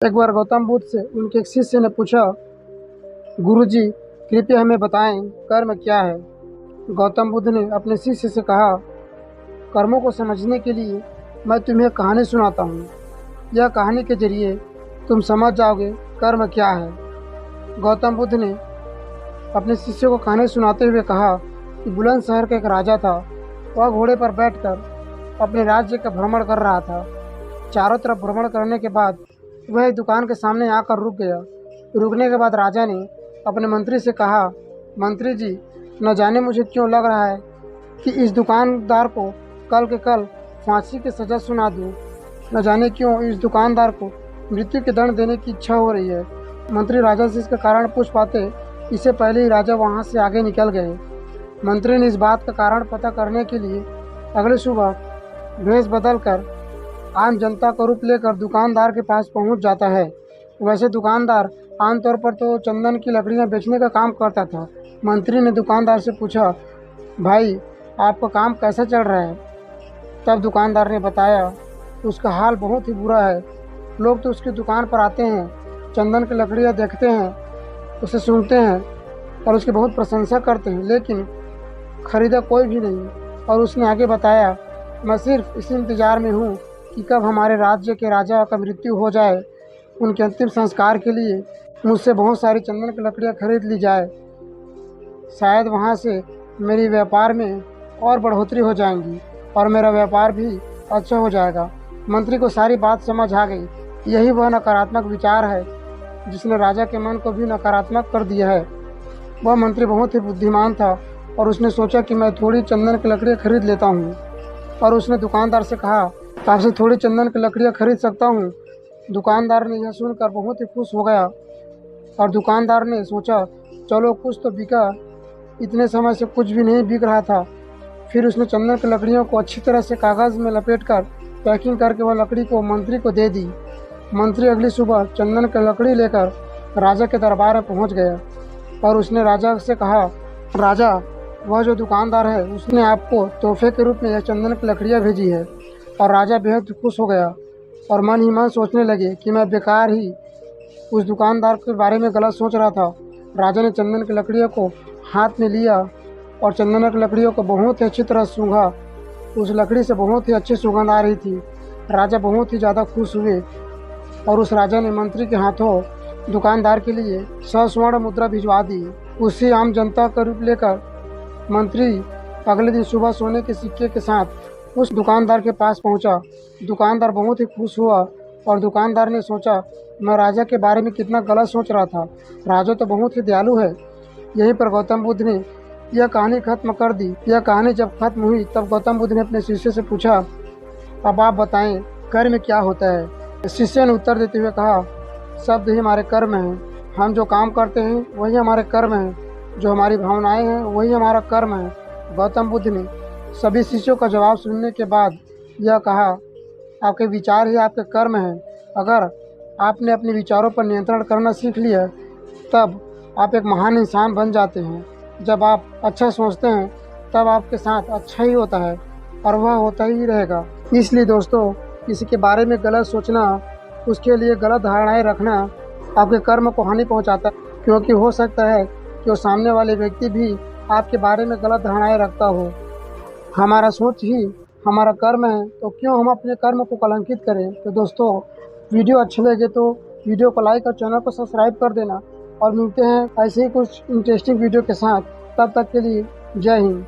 एक बार गौतम बुद्ध से उनके एक शिष्य ने पूछा, गुरुजी कृपया हमें बताएं कर्म क्या है। गौतम बुद्ध ने अपने शिष्य से कहा, कर्मों को समझने के लिए मैं तुम्हें एक कहानी सुनाता हूँ। यह कहानी के जरिए तुम समझ जाओगे कर्म क्या है। गौतम बुद्ध ने अपने शिष्य को कहानी सुनाते हुए कहा कि बुलंदशहर का एक राजा था। वह घोड़े पर बैठकर अपने राज्य का भ्रमण कर रहा था। चारों तरफ भ्रमण करने के बाद वह एक दुकान के सामने आकर रुक गया। रुकने के बाद राजा ने अपने मंत्री से कहा, मंत्री जी, न जाने मुझे क्यों लग रहा है कि इस दुकानदार को कल के कल फांसी की सज़ा सुना दूं। न जाने क्यों इस दुकानदार को मृत्यु के दंड देने की इच्छा हो रही है। मंत्री राजा से इसका कारण पूछ पाते इससे पहले ही राजा वहां से आगे निकल गए। मंत्री ने इस बात का कारण पता करने के लिए अगले सुबह भेष बदलकर आम जनता का रूप लेकर दुकानदार के पास पहुंच जाता है। वैसे दुकानदार आमतौर पर तो चंदन की लकड़ियां बेचने का काम करता था। मंत्री ने दुकानदार से पूछा, भाई आपका काम कैसा चल रहा है। तब दुकानदार ने बताया कि उसका हाल बहुत ही बुरा है। लोग तो उसकी दुकान पर आते हैं, चंदन की लकड़ियां देखते हैं, उसे सूंघते हैं और उसकी बहुत प्रशंसा करते हैं, लेकिन खरीदा कोई भी नहीं। और उसने आगे बताया, मैं सिर्फ इसी इंतज़ार में हूँ कि कब हमारे राज्य के राजा का मृत्यु हो जाए, उनके अंतिम संस्कार के लिए मुझसे बहुत सारी चंदन की लकड़ियाँ खरीद ली जाए। शायद वहाँ से मेरी व्यापार में और बढ़ोतरी हो जाएंगी और मेरा व्यापार भी अच्छा हो जाएगा। मंत्री को सारी बात समझ आ गई। यही वह नकारात्मक विचार है जिसने राजा के मन को भी नकारात्मक कर दिया है। वह मंत्री बहुत ही बुद्धिमान था और उसने सोचा कि मैं थोड़ी चंदन की लकड़ियाँ खरीद लेता हूँ। और उसने दुकानदार से कहा, आपसे थोड़ी चंदन की लकड़ियाँ खरीद सकता हूँ। दुकानदार ने यह सुनकर बहुत ही खुश हो गया और दुकानदार ने सोचा, चलो कुछ तो बिका। इतने समय से कुछ भी नहीं बिक रहा था। फिर उसने चंदन की लकड़ियों को अच्छी तरह से कागज़ में लपेटकर पैकिंग करके वह लकड़ी को मंत्री को दे दी। मंत्री अगली सुबह चंदन की लकड़ी लेकर राजा के दरबार में पहुंच गया और उसने राजा से कहा, राजा, वह जो दुकानदार है उसने आपको तोहफे के रूप में यह चंदन की लकड़ियाँ भेजी है। और राजा बेहद खुश हो गया और मन ही मन सोचने लगे कि मैं बेकार ही उस दुकानदार के बारे में गलत सोच रहा था। राजा ने चंदन की लकड़ियों को हाथ में लिया और चंदन की लकड़ियों को बहुत ही अच्छी तरह सूंघा। उस लकड़ी से बहुत ही अच्छी सुगंध आ रही थी। राजा बहुत ही ज़्यादा खुश हुए और उस राजा ने मंत्री के हाथों दुकानदार के लिए 100 स्वर्ण मुद्रा भिजवा दी। उसी आम जनता का रूप लेकर मंत्री अगले दिन सुबह सोने के सिक्के के साथ उस दुकानदार के पास पहुंचा। दुकानदार बहुत ही खुश हुआ और दुकानदार ने सोचा, मैं राजा के बारे में कितना गलत सोच रहा था। राजा तो बहुत ही दयालु है। यहीं पर गौतम बुद्ध ने यह कहानी खत्म कर दी। यह कहानी जब खत्म हुई तब गौतम बुद्ध ने अपने शिष्य से पूछा, अब आप बताएं कर्म क्या होता है। शिष्य ने उत्तर देते हुए कहा, शब्द ही हमारे कर्म हैं। हम जो काम करते हैं वही हमारे कर्म हैं। जो हमारी भावनाएं हैं वही हमारा कर्म है। गौतम बुद्ध ने सभी शिष्यों का जवाब सुनने के बाद यह कहा, आपके विचार ही आपके कर्म हैं। अगर आपने अपने विचारों पर नियंत्रण करना सीख लिया तब आप एक महान इंसान बन जाते हैं। जब आप अच्छा सोचते हैं तब आपके साथ अच्छा ही होता है और वह होता ही रहेगा। इसलिए दोस्तों, किसी के बारे में गलत सोचना, उसके लिए गलत धारणाएं रखना आपके कर्म को हानि पहुंचाता है, क्योंकि हो सकता है कि वो सामने वाले व्यक्ति भी आपके बारे में गलत धारणाएं रखता हो। हमारा सोच ही हमारा कर्म है, तो क्यों हम अपने कर्म को कलंकित करें। तो दोस्तों, वीडियो अच्छे लगे तो वीडियो को लाइक और चैनल को सब्सक्राइब कर देना और मिलते हैं ऐसे ही कुछ इंटरेस्टिंग वीडियो के साथ। तब तक के लिए जय हिंद।